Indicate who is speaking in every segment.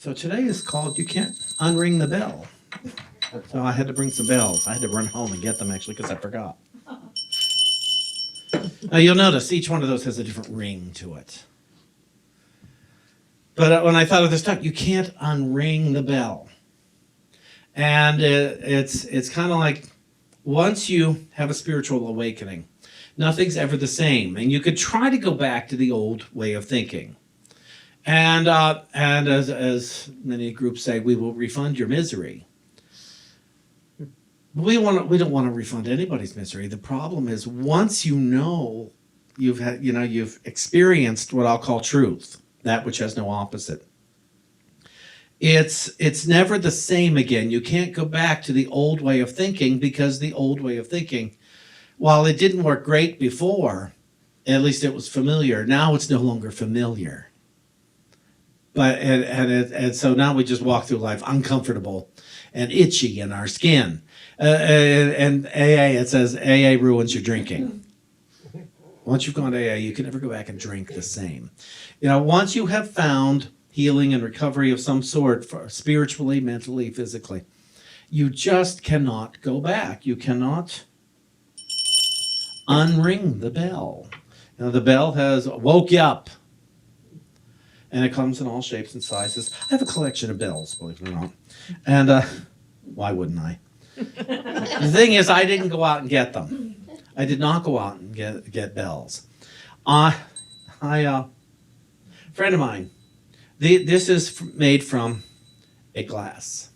Speaker 1: So today is called You Can't Unring the Bell. So I had to bring some bells. I had to run home and get them actually because I forgot. Now you'll notice each one of those has a different ring to it. But when I thought of this talk, you can't unring the bell. And it's kind of like once you have a spiritual awakening, nothing's ever the same. And you could try to go back to the old way of thinking. And as many groups say, we will refund your misery. We don't want to refund anybody's misery. The problem is once you know you've experienced what I'll call truth, that which has no opposite. It's never the same again. You can't go back to the old way of thinking because the old way of thinking, while it didn't work great before, at least it was familiar. Now it's no longer familiar. But and so now we just walk through life uncomfortable and itchy in our skin. And AA, it says AA ruins your drinking. Once you've gone to AA, you can never go back and drink the same. Once you have found healing and recovery of some sort, spiritually, mentally, physically, you just cannot go back. You cannot unring the bell. The bell has woke you up. And it comes in all shapes and sizes. I have a collection of bells, believe it or not. And why wouldn't I? The thing is, I didn't go out and get them. I did not go out and get bells. Friend of mine, this is made from a glass,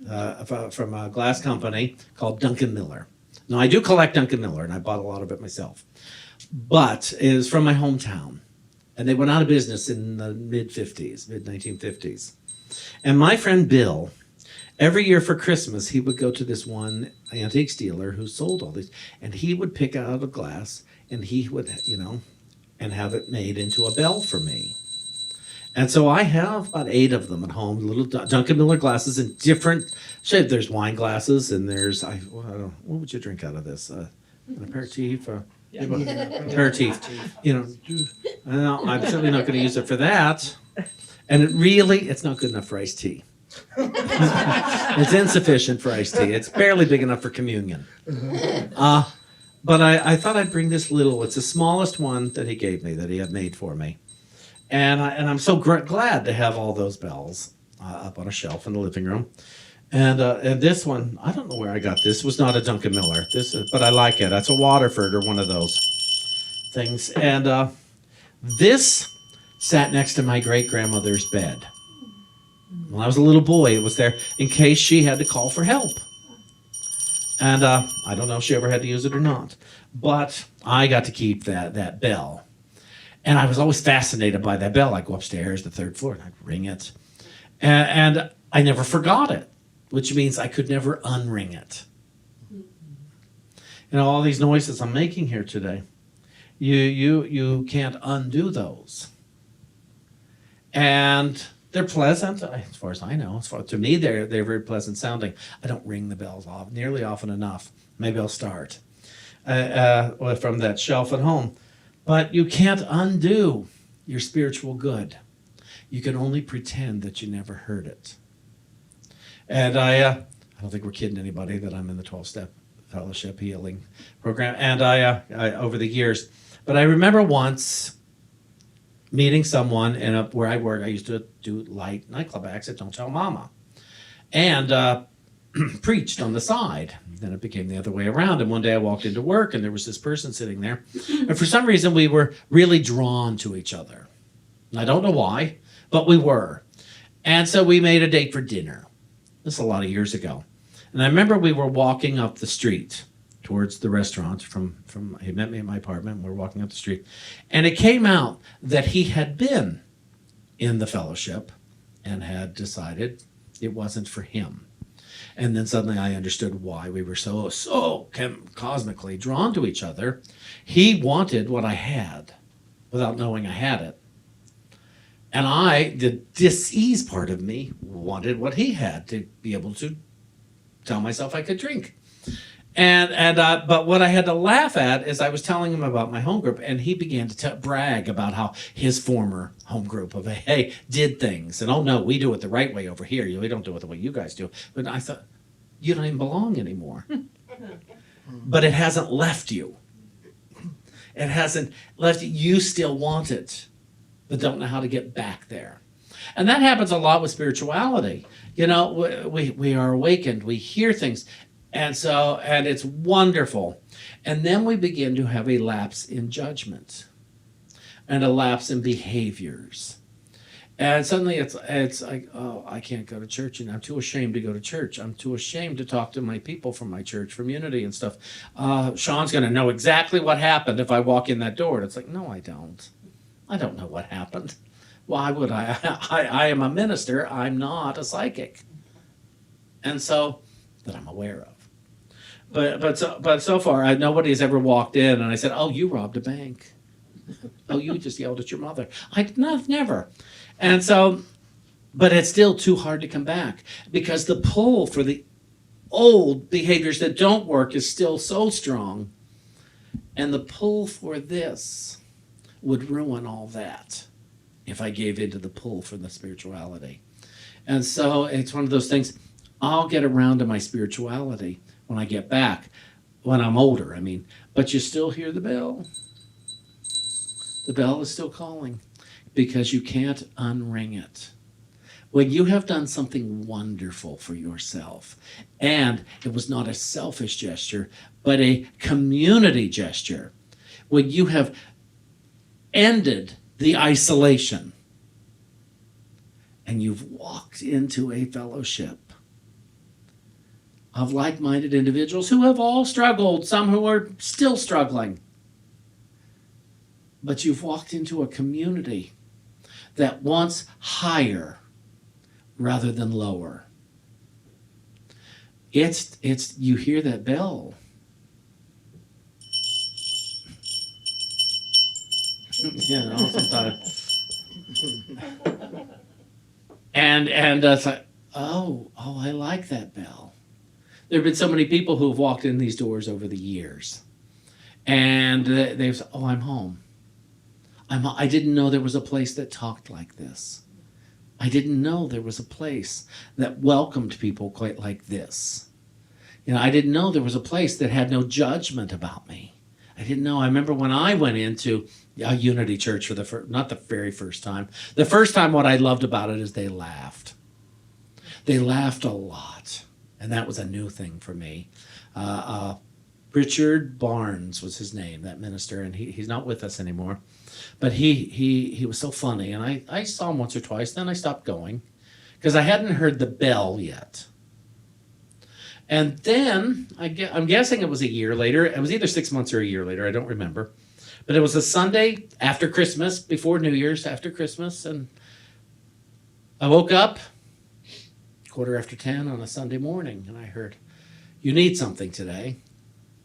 Speaker 1: from a glass company called Duncan Miller. Now, I do collect Duncan Miller, and I bought a lot of it myself. But it is from my hometown. And they went out of business in the mid-50s, mid-1950s. And my friend Bill, every year for Christmas, he would go to this one antiques dealer who sold all these, and he would pick out a glass, and he would, and have it made into a bell for me. And so I have about 8 of them at home, little Duncan Miller glasses in different shapes. There's wine glasses, and there's, what would you drink out of this? An aperitif? Aperitif. No, I'm certainly not going to use it for that. And it's not good enough for iced tea. It's insufficient for iced tea. It's barely big enough for communion. But I thought I'd bring this little. It's the smallest one that he gave me, that he had made for me. And I'm so glad to have all those bells up on a shelf in the living room. And this one, I don't know where I got this. It was not a Duncan Miller. But I like it. That's a Waterford or one of those things. And this sat next to my great-grandmother's bed. When I was a little boy, it was there in case she had to call for help. And I don't know if she ever had to use it or not. But I got to keep that bell. And I was always fascinated by that bell. I'd go upstairs, the 3rd floor, and I'd ring it. And I never forgot it, which means I could never unring it. All these noises I'm making here today, you can't undo those. And they're pleasant, as far as I know. To me, they're very pleasant sounding. I don't ring the bells nearly often enough. Maybe I'll start from that shelf at home. But you can't undo your spiritual good. You can only pretend that you never heard it. And I don't think we're kidding anybody that I'm in the 12-step fellowship healing program. And I over the years, but I remember once meeting someone where I work. I used to do light nightclub acts at Don't Tell Mama, and preached on the side. Then it became the other way around. And one day I walked into work, and there was this person sitting there, and for some reason we were really drawn to each other. And I don't know why, but we were. And so we made a date for dinner. This is a lot of years ago. And I remember we were walking up the street towards the restaurant he met me at my apartment, and we were walking up the street. And it came out that he had been in the fellowship and had decided it wasn't for him. And then suddenly I understood why we were so cosmically drawn to each other. He wanted what I had without knowing I had it. And the dis-ease part of me wanted what he had, to be able to tell myself I could drink. But what I had to laugh at is I was telling him about my home group, and he began to brag about how his former home group of hey did things, and oh no, we do it the right way over here. We don't do it the way you guys do. But I thought, you don't even belong anymore. But it hasn't left you. It hasn't left you. You still want it, but don't know how to get back there. And that happens a lot with spirituality. You know, we are awakened. We hear things. And it's wonderful. And then we begin to have a lapse in judgment and a lapse in behaviors. And suddenly it's like, oh, I can't go to church, and I'm too ashamed to go to church. I'm too ashamed to talk to my people from my church, from Unity and stuff. Shawn's going to know exactly what happened if I walk in that door. And it's like, no, I don't. I don't know what happened. Why would I? I am a minister. I'm not a psychic. And so, that I'm aware of. But so far, nobody's ever walked in and I said, oh, you robbed a bank. Oh, you just yelled at your mother. Never. And so, but it's still too hard to come back because the pull for the old behaviors that don't work is still so strong. And the pull for this would ruin all that if I gave into the pull for the spirituality. And so it's one of those things, I'll get around to my spirituality when I get back, when I'm older, I mean. But you still hear the bell. The bell is still calling because you can't unring it. When you have done something wonderful for yourself, and it was not a selfish gesture, but a community gesture, when you have ended the isolation and you've walked into a fellowship of like-minded individuals who have all struggled, some who are still struggling. But you've walked into a community that wants higher rather than lower. It's you hear that bell. You know, sometimes. And it's like, oh, I like that bell. There have been so many people who have walked in these doors over the years, and they've said, oh, I'm home. I didn't know there was a place that talked like this. I didn't know there was a place that welcomed people quite like this. You know, I didn't know there was a place that had no judgment about me. I didn't know. I remember when I went into a Unity church for not the very first time. The first time, what I loved about it is they laughed. They laughed a lot. And that was a new thing for me. Richard Barnes was his name, that minister, and he's not with us anymore. But he was so funny, and I saw him once or twice, then I stopped going because I hadn't heard the bell yet. And then, I'm guessing it was a year later. It was either 6 months or a year later, I don't remember. But it was a Sunday after Christmas, before New Year's, after Christmas, and I woke up 10:15 on a Sunday morning, and I heard, you need something today.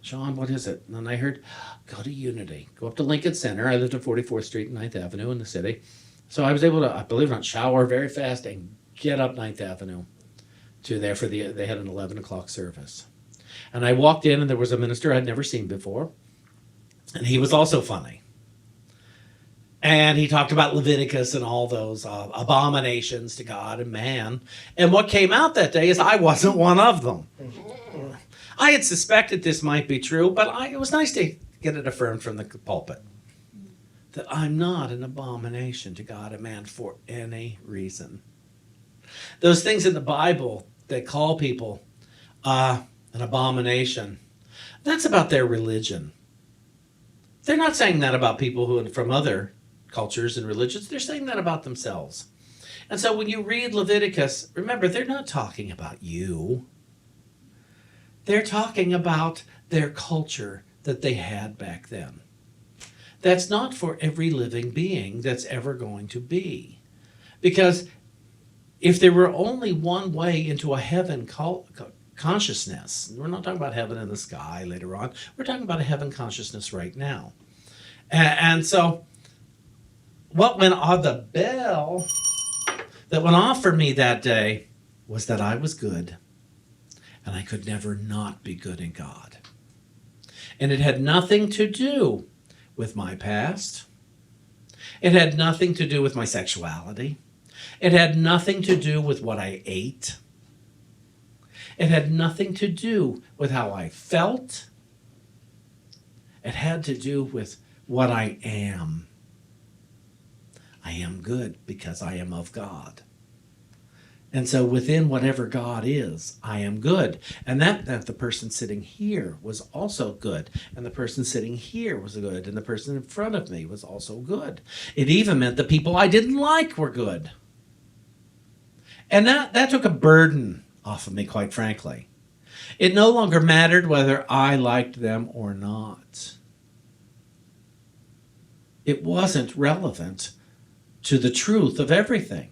Speaker 1: Shawn, what is it? And then I heard, go to Unity. Go up to Lincoln Center. I lived at 44th Street and 9th Avenue in the city. So I was able to, I believe it or not, shower very fast and get up 9th Avenue to there they had an 11 o'clock service. And I walked in, and there was a minister I'd never seen before. And he was also funny. And he talked about Leviticus and all those abominations to God and man. And what came out that day is I wasn't one of them. I had suspected this might be true, but it was nice to get it affirmed from the pulpit that I'm not an abomination to God and man for any reason. Those things in the Bible that call people an abomination, that's about their religion. They're not saying that about people who are from other cultures and religions. They're saying that about themselves. And so when you read Leviticus, remember, they're not talking about you. They're talking about their culture that they had back then. That's not for every living being that's ever going to be. Because if there were only one way into a heaven consciousness, we're not talking about heaven in the sky later on, we're talking about a heaven consciousness right now. And so what went on, the bell that went off for me that day was that I was good. And I could never not be good in God. And it had nothing to do with my past. It had nothing to do with my sexuality. It had nothing to do with what I ate. It had nothing to do with how I felt. It had to do with what I am. I am good because I am of God. And so within whatever God is, I am good. And that the person sitting here was also good. And the person sitting here was good. And the person in front of me was also good. It even meant the people I didn't like were good. And that took a burden off of me, quite frankly. It no longer mattered whether I liked them or not. It wasn't relevant to the truth of everything.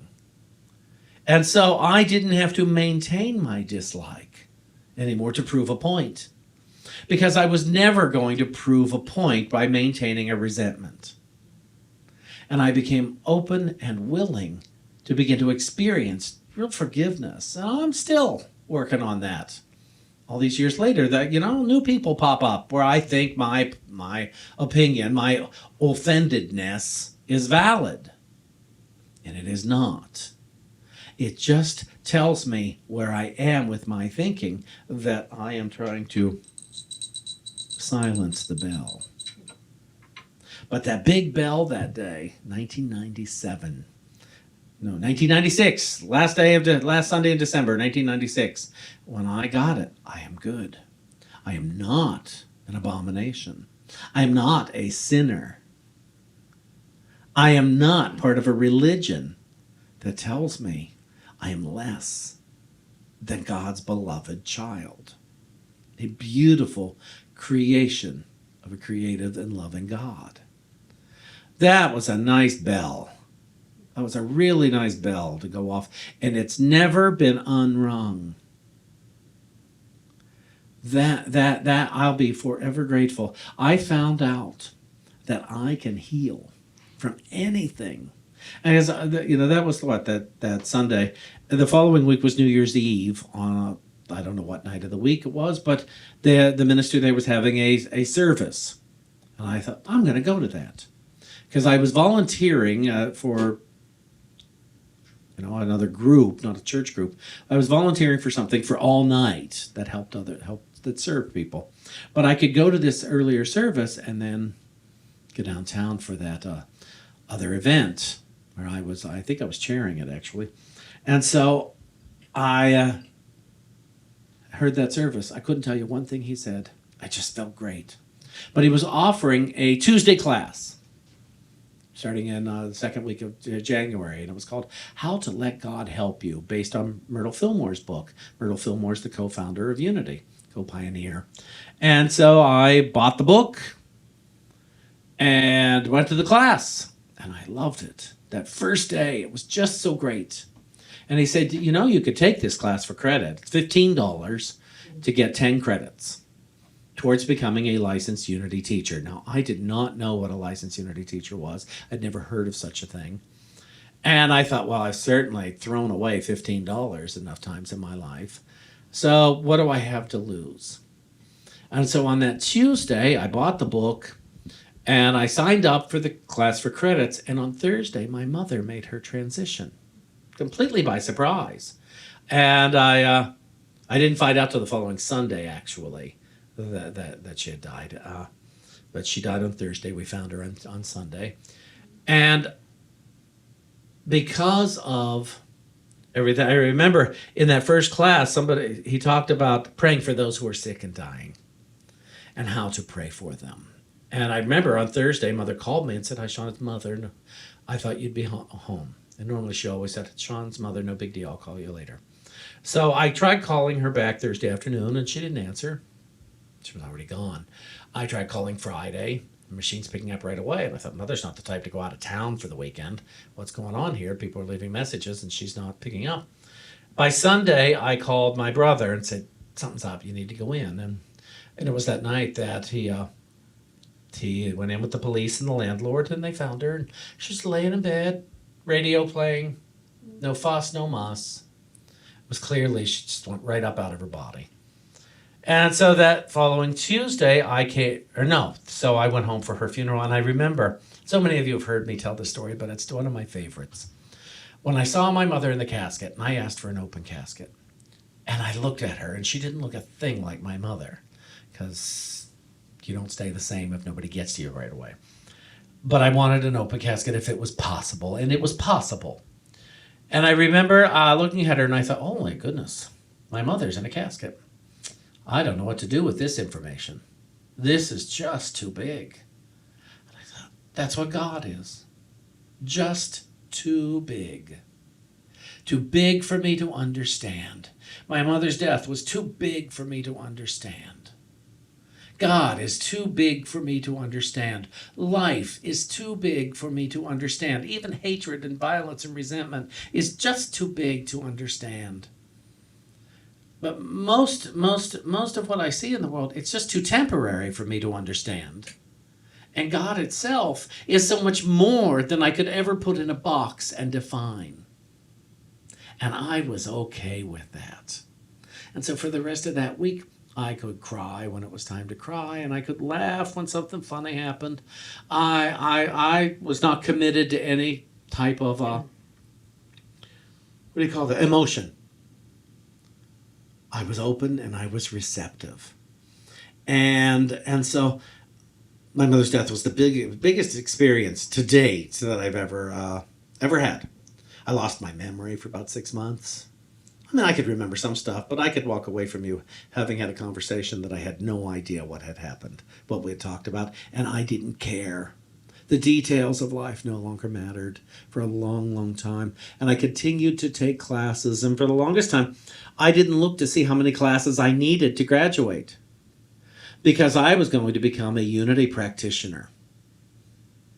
Speaker 1: And so I didn't have to maintain my dislike anymore to prove a point. Because I was never going to prove a point by maintaining a resentment. And I became open and willing to begin to experience real forgiveness. And I'm still working on that. All these years later, that new people pop up where I think my opinion, my offendedness is valid. And it is not. It just tells me where I am with my thinking, that I am trying to silence the bell. But that big bell that day, 1996, last Sunday in December, 1996, when I got it, I am good. I am not an abomination. I am not a sinner. I am not part of a religion that tells me I am less than God's beloved child. A beautiful creation of a creative and loving God. That was a nice bell. That was a really nice bell to go off. And it's never been unrung. That I'll be forever grateful. I found out that I can heal from anything. And that was that Sunday. The following week was New Year's Eve on I don't know what night of the week it was, but the minister there was having a service. And I thought, I'm going to go to that. Because I was volunteering for another group, not a church group. I was volunteering for something for all night that that served people. But I could go to this earlier service and then go downtown for that other event where I think I was chairing it actually. And so I heard that service. I couldn't tell you one thing he said. I just felt great. But he was offering a Tuesday class starting in the second week of January. And it was called How to Let God Help You, based on Myrtle Fillmore's book. Myrtle Fillmore's the co-founder of U-nity, co-pioneer. And so I bought the book and went to the class. And I loved it. That first day, it was just so great. And he said, you could take this class for credit. It's $15 to get 10 credits towards becoming a licensed U-nity teacher. Now, I did not know what a licensed U-nity teacher was. I'd never heard of such a thing. And I thought, well, I've certainly thrown away $15 enough times in my life. So what do I have to lose? And so on that Tuesday, I bought the book and I signed up for the class for credits. And on Thursday, my mother made her transition completely by surprise. And I didn't find out till the following Sunday, actually, that she had died. But she died on Thursday. We found her on Sunday. And because of everything, I remember in that first class, he talked about praying for those who are sick and dying and how to pray for them. And I remember on Thursday, Mother called me and said, "Hi, Shawn, it's Mother. I thought you'd be home." And normally she always said, "Shawn's Mother, no big deal, I'll call you later." So I tried calling her back Thursday afternoon, and she didn't answer. She was already gone. I tried calling Friday. The machine's picking up right away. And I thought, Mother's not the type to go out of town for the weekend. What's going on here? People are leaving messages, and she's not picking up. By Sunday, I called my brother and said, "Something's up. You need to go in." And it was that night that he went in with the police and the landlord, and they found her. And she's laying in bed, radio playing, no fuss, no muss. It was clearly she just went right up out of her body. And so that following Tuesday, so I went home for her funeral. And I remember, so many of you have heard me tell this story, but it's one of my favorites. When I saw my mother in the casket, and I asked for an open casket, and I looked at her, and she didn't look a thing like my mother, because you don't stay the same if nobody gets to you right away. But I wanted an open casket if it was possible, and it was possible. And I remember looking at her, and I thought, oh my goodness, my mother's in a casket. I don't know what to do with this information. This is just too big. And I thought, that's what God is. Just too big. Too big for me to understand. My mother's death was too big for me to understand. God is too big for me to understand. Life is too big for me to understand. Even hatred and violence and resentment is just too big to understand. But most of what I see in the world, it's just too temporary for me to understand. And God itself is so much more than I could ever put in a box and define. And I was okay with that. And so for the rest of that week, I could cry when it was time to cry, and I could laugh when something funny happened. I was not committed to any type of, emotion. I was open and I was receptive. And so my mother's death was the biggest experience to date that I've ever had. I lost my memory for about 6 months. I mean, I could remember some stuff, but I could walk away from you having had a conversation that I had no idea what had happened, what we had talked about, and I didn't care. The details of life no longer mattered for a long, long time. And I continued to take classes. And for the longest time, I didn't look to see how many classes I needed to graduate, because I was going to become a U-nity practitioner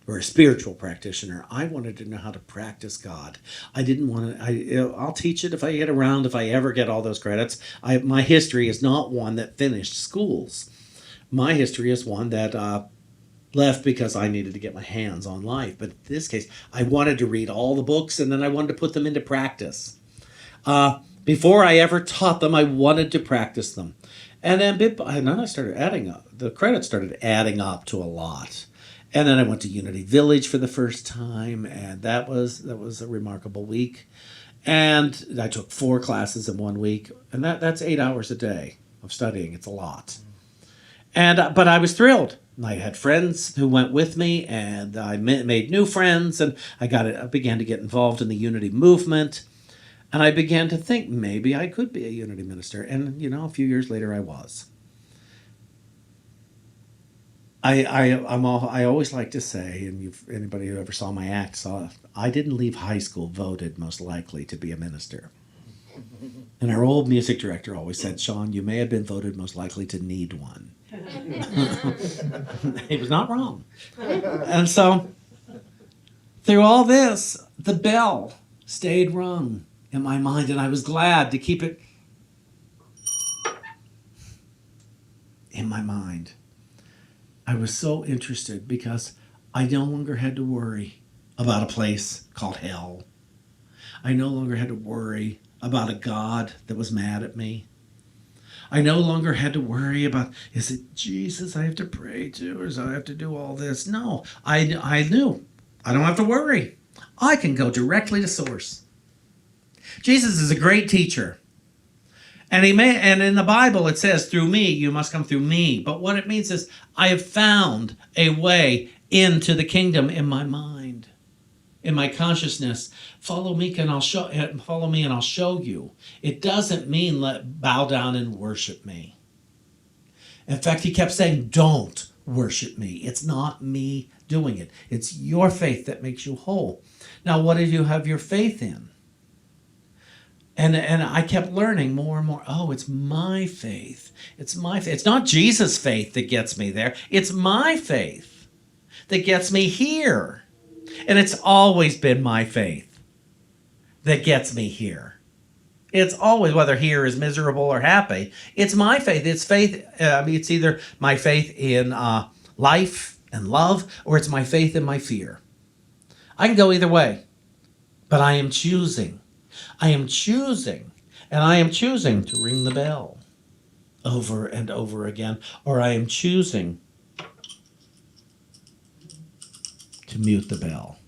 Speaker 1: or a spiritual practitioner. I wanted to know how to practice God. I didn't want to, I'll teach it if I get around, if I ever get all those credits. My history is not one that finished schools. My history is one that left because I needed to get my hands on life. But in this case, I wanted to read all the books, and then I wanted to put them into practice. Before I ever taught them, I wanted to practice them. And then I started adding up. The credits started adding up to a lot. And then I went to Unity Village for the first time, and that was a remarkable week. And I took 4 classes in 1 week, and that's 8 hours a day of studying. It's a lot. But I was thrilled. I had friends who went with me, and I made new friends, and I began to get involved in the Unity movement, and I began to think maybe I could be a Unity minister. And a few years later, I was. I always like to say, and anybody who ever saw my act saw, I didn't leave high school voted most likely to be a minister. And our old music director always said, Shawn, you may have been voted most likely to need one. He was not wrong. And so, through all this, the bell stayed rung in my mind, and I was glad to keep it in my mind. I was so interested because I no longer had to worry about a place called hell. I no longer had to worry about a God that was mad at me. I no longer had to worry about, is it Jesus I have to pray to, or do I have to do all this? No, I knew. I don't have to worry. I can go directly to source. Jesus is a great teacher. And in the Bible it says, through me, you must come through me. But what it means is, I have found a way into the kingdom in my mind, in my consciousness. Follow me and I'll show you. It doesn't mean bow down and worship me. In fact, he kept saying, don't worship me. It's not me doing it. It's your faith that makes you whole. Now, what do you have your faith in? And I kept learning more and more. Oh, it's my faith. It's my faith. It's not Jesus' faith that gets me there. It's my faith that gets me here. And it's always been my faith that gets me here. It's always, whether here is miserable or happy, it's my faith. It's faith. It's either my faith in life and love, or it's my faith in my fear. I can go either way, but I am choosing. I am choosing, and I am choosing to ring the bell. over and over again, or I am choosing to mute the bell.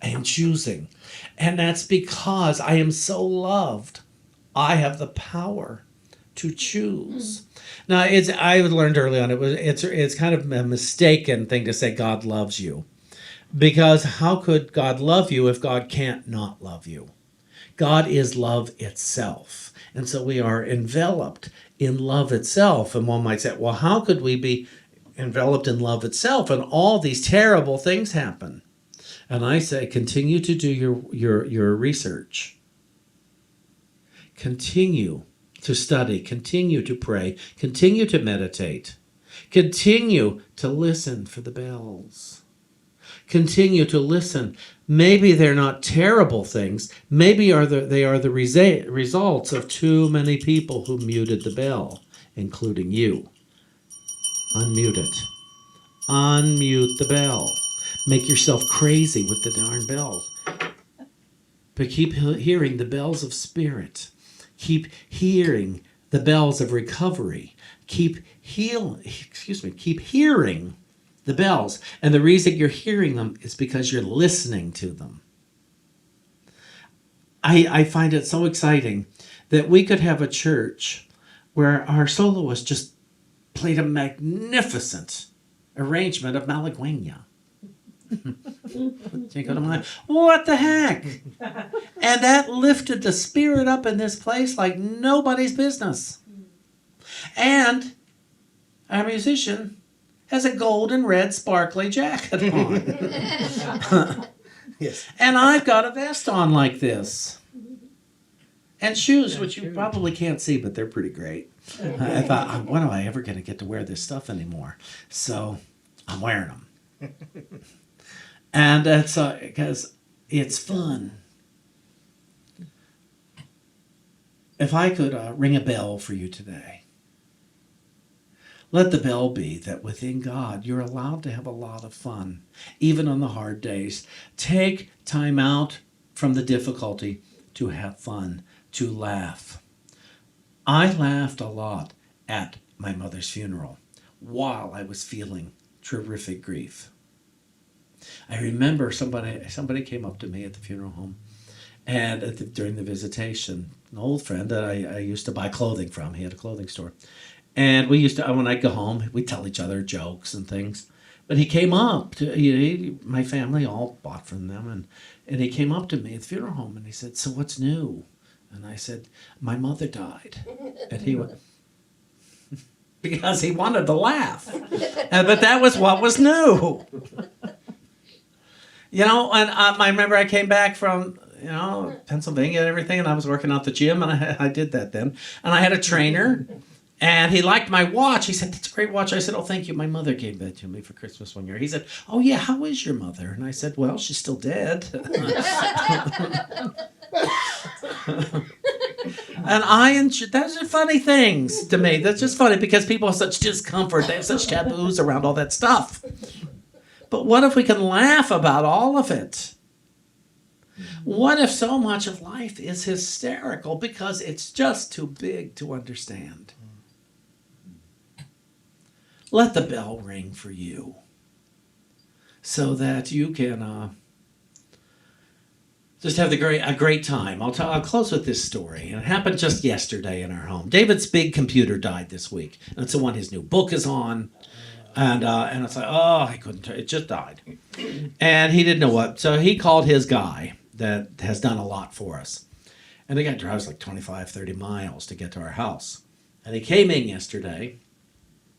Speaker 1: I am choosing. And that's because I am so loved. I have the power to choose. Now, I learned early on, it's kind of a mistaken thing to say God loves you. Because how could God love you if God can't not love you? God is love itself. And so we are enveloped in love itself. And one might say, well, how could we be enveloped in love itself and all these terrible things happen? And I say, continue to do your research. Continue to study. Continue to pray. Continue to meditate. Continue to listen for the bells. Continue to listen. Maybe they're not terrible things. Maybe they are the results of too many people who muted the bell, including you. Unmute it. Unmute the bell. Make yourself crazy with the darn bells. But keep hearing the bells of spirit. Keep hearing the bells of recovery. Keep hearing the bells. And the reason you're hearing them is because you're listening to them. I find it so exciting that we could have a church where our soloist just played a magnificent arrangement of Malagueña. What the heck? And that lifted the spirit up in this place like nobody's business. And our musician has a golden red sparkly jacket on. Yes. And I've got a vest on like this. And shoes, which you probably can't see, but they're pretty great. I thought, when am I ever going to get to wear this stuff anymore? So I'm wearing them. And that's because it's fun. If I could ring a bell for you today, let the bell be that within God, you're allowed to have a lot of fun, even on the hard days. Take time out from the difficulty to have fun, to laugh. I laughed a lot at my mother's funeral while I was feeling terrific grief. I remember somebody came up to me at the funeral home, and during the visitation, an old friend that I used to buy clothing from. He had a clothing store. And we used to, when I'd go home, we'd tell each other jokes and things. But he came up to, my family all bought from them, and he came up to me at the funeral home, and he said, "So what's new?" And I said, "My mother died." And he went, because he wanted to laugh. But that was what was new. And I remember I came back from, Pennsylvania and everything, and I was working out the gym, and I did that then. And I had a trainer, and he liked my watch. He said, "That's a great watch." I said, "Oh, thank you. My mother gave that to me for Christmas one year." He said, "Oh, yeah, how is your mother?" And I said, "Well, she's still dead." And those are funny things to me. That's just funny because people have such discomfort. They have such taboos around all that stuff. But what if we can laugh about all of it? What if so much of life is hysterical because it's just too big to understand? Let the bell ring for you so that you can just have a great time. I'll close with this story. It happened just yesterday in our home. David's big computer died this week. That's the one his new book is on. And it's like, I couldn't, it just died. And he didn't know what. So he called his guy that has done a lot for us. And the guy drives like 25, 30 miles to get to our house. And he came in yesterday,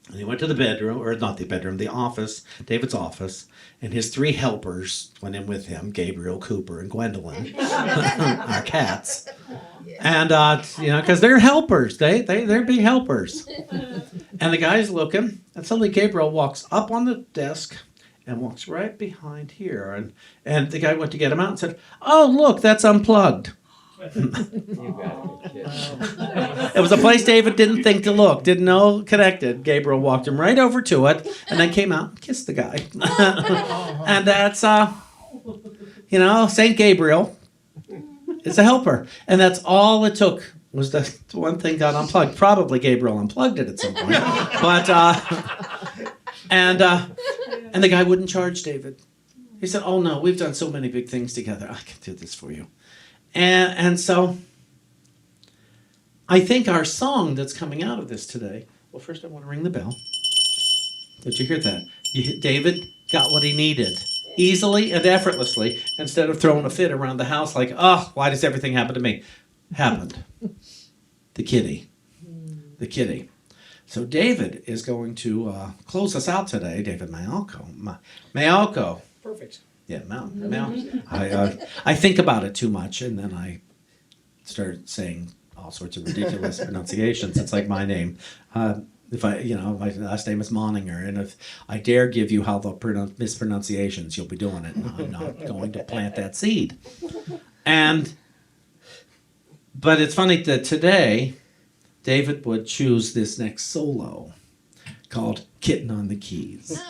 Speaker 1: and he went to the bedroom, or not the bedroom, the office, David's office, and his 3 helpers went in with him, Gabriel, Cooper, and Gwendolyn, our cats. And, because they're helpers. They're big helpers. And the guy's looking, and suddenly Gabriel walks up on the desk and walks right behind here. And the guy went to get him out and said, "Oh, look, that's unplugged." It was a place David didn't think to look, didn't know connected. Gabriel walked him right over to it, and then came out and kissed the guy. And that's, Saint Gabriel is a helper. And that's all it took was the one thing got unplugged. Probably Gabriel unplugged it at some point. But and the guy wouldn't charge David. He said, "Oh no, we've done so many big things together. I can do this for you." And so I think our song that's coming out of this today. Well, first I want to ring the bell. Did you hear that? David got what he needed easily and effortlessly instead of throwing a fit around the house like, "Oh, why does everything happen to me?" Happened. The kitty. The kitty. So David is going to close us out today. David Mayalko. Mayalko.
Speaker 2: Perfect.
Speaker 1: Yeah, Mal. I think about it too much, and then I start saying all sorts of ridiculous pronunciations. It's like my name. If I, my last name is Moninger, and if I dare give you how they'll pronounce mispronunciations, you'll be doing it. And I'm not going to plant that seed. But it's funny that today, David would choose this next solo called "Kitten on the Keys."